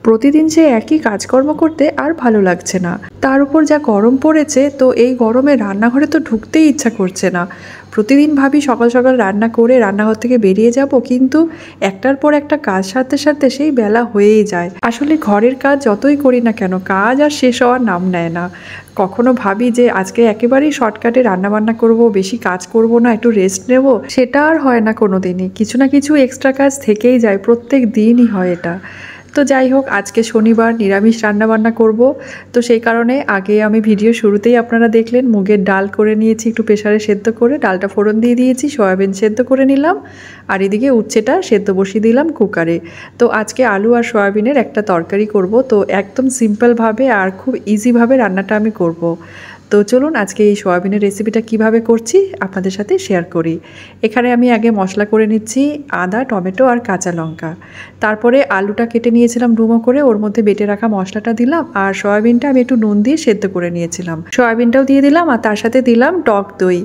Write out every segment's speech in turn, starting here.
প্রতিদিন সে একই কাজকর্ম করতে আর ভালো লাগছে না। তার উপর যা গরম পড়েছে, তো এই গরমে রান্নাঘরে তো ঢুকতেই ইচ্ছা করছে না। প্রতিদিন ভাবি সকাল সকাল রান্না করে রান্নাঘর থেকে বেরিয়ে যাব, কিন্তু একটার পর একটা কাজ সারতে সারতে সেই বেলা হয়েই যায়। আসলে ঘরের কাজ যতই করি না কেন, কাজ আর শেষ হওয়ার নাম নেয় না। কখনো ভাবি যে আজকে একেবারেই শর্টকাটে রান্নাবান্না করব, বেশি কাজ করব না, একটু রেস্ট নেব, সেটা আর হয় না কোনো দিনই। কিছু না কিছু এক্সট্রা কাজ থেকেই যায়, প্রত্যেক দিনই হয় এটা। তো যাই হোক, আজকে শনিবার, নিরামিষ রান্নাবান্না করব। তো সেই কারণে আগে আমি ভিডিও শুরুতেই আপনারা দেখলেন মুগের ডাল করে নিয়েছি, একটু প্রেসারে সেদ্ধ করে ডালটা ফোড়ন দিয়ে দিয়েছি, সয়াবিন সেদ্ধ করে নিলাম, আর এদিকে উচ্ছেটা সেদ্ধ বসিয়ে দিলাম কুকারে। তো আজকে আলু আর সয়াবিনের একটা তরকারি করব। তো একদম সিম্পলভাবে আর খুব ইজিভাবে রান্নাটা আমি করব। তো চলুন আজকে এই সয়াবিনের রেসিপিটা কিভাবে করছি আপনাদের সাথে শেয়ার করি। এখানে আমি আগে মশলা করে নিচ্ছি, আদা, টমেটো আর কাঁচা লঙ্কা। তারপরে আলুটা কেটে নিয়েছিলাম ডুমো করে, ওর মধ্যে বেটে রাখা মশলাটা দিলাম, আর সয়াবিনটা আমি একটু নুন দিয়ে সেদ্ধ করে নিয়েছিলাম, সয়াবিনটাও দিয়ে দিলাম, আর তার সাথে দিলাম টক দই।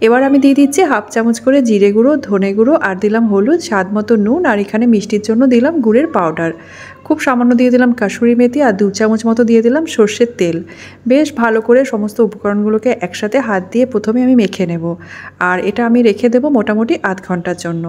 এবার আমি দিয়ে দিচ্ছি হাফ চামচ করে জিরে গুঁড়ো, ধনে গুঁড়ো, আর দিলাম হলুদ, স্বাদ মতো নুন, আর এখানে মিষ্টির জন্য দিলাম গুড়ের পাউডার। খুব সামান্য দিয়ে দিলাম কাসুরি মেথি, আর 2 চামচ মতো দিয়ে দিলাম সর্ষের তেল। বেশ ভালো করে সমস্ত উপকরণগুলোকে একসাথে হাত দিয়ে প্রথমে আমি মেখে নেব, আর এটা আমি রেখে দেবো মোটামুটি আধ ঘন্টার জন্য।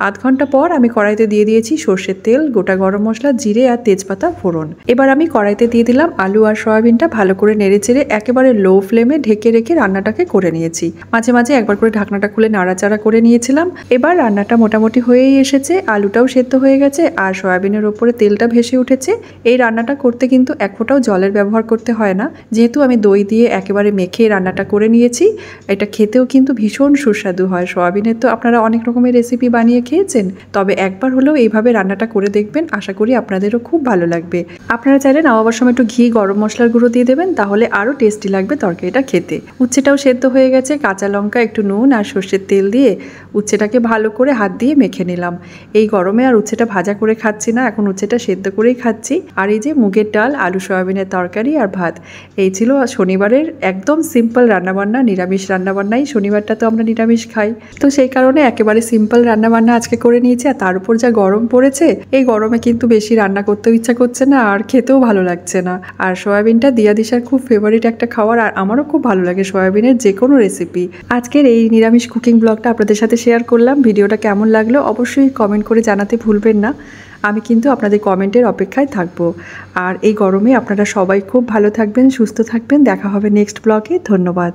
আধ ঘন্টা পর আমি কড়াইতে দিয়ে দিয়েছি সর্ষের তেল, গোটা গরম মশলা, জিরে আর তেজপাতা ফোড়ন। এবার আমি কড়াইতে দিয়ে দিলাম আলু আর সয়াবিনটা, ভালো করে নেড়েচেড়ে একেবারে লো ফ্লেমে ঢেকে রেখে রান্নাটাকে করে নিয়েছি। মাঝে মাঝে একবার করে ঢাকনাটা খুলে নাড়াচাড়া করে নিয়েছিলাম। এবার রান্নাটা মোটামুটি হয়েই এসেছে, আলুটাও সেদ্ধ হয়ে গেছে আর সয়াবিনের ওপরে তেলটা ভেসে উঠেছে। এই রান্নাটা করতে কিন্তু এক ফোঁটাও জলের ব্যবহার করতে হয় না, যেহেতু আমি দই দিয়ে একেবারে মেখে রান্নাটা করে নিয়েছি। এটা খেতেও কিন্তু ভীষণ সুস্বাদু হয়। সয়াবিনের তো আপনারা অনেক রকমের রেসিপি বানিয়ে খেয়েছেন, তবে একবার হলেও এইভাবে রান্নাটা করে দেখবেন, আশা করি আপনাদেরও খুব ভালো লাগবে। আপনারা চাইলে নামাবার সময় একটু ঘি, গরম মশলার গুঁড়ো দিয়ে দেবেন, তাহলে আরও টেস্টি লাগবে তরকারিটা খেতে। উচ্ছেটাও সেদ্ধ হয়ে গেছে, কাঁচা লঙ্কা, একটু নুন আর সর্ষের তেল দিয়ে উচ্ছেটাকে ভালো করে হাত দিয়ে মেখে নিলাম। এই গরমে আর উচ্ছেটা ভাজা করে খাচ্ছি না, এখন উচ্ছেটা সেদ্ধ করেই খাচ্ছি। আর এই যে মুগের ডাল, আলু সয়াবিনের তরকারি আর ভাত, এই ছিল শনিবারের একদম সিম্পল রান্নাবান্না। নিরামিষ রান্নাবান্নাই, শনিবারটা তো আমরা নিরামিষ খাই, তো সেই কারণে একেবারে সিম্পল রান্নাবান্না আজকে করে নিয়েছি। আর তার উপর যা গরম পড়েছে, এই গরমে কিন্তু বেশি রান্না করতেও ইচ্ছা করছে না, আর খেতেও ভালো লাগছে না। আর সয়াবিনটা দিয়া দিশার খুব ফেভারিট একটা খাবার, আর আমারও খুব ভালো লাগে সয়াবিনের যে কোনো রেসিপি। আজকের এই নিরামিষ কুকিং ব্লগটা আপনাদের সাথে শেয়ার করলাম। ভিডিওটা কেমন লাগলো অবশ্যই কমেন্ট করে জানাতে ভুলবেন না, আমি কিন্তু আপনাদের কমেন্টের অপেক্ষায় থাকবো। আর এই গরমে আপনারা সবাই খুব ভালো থাকবেন, সুস্থ থাকবেন। দেখা হবে নেক্সট ব্লগে। ধন্যবাদ।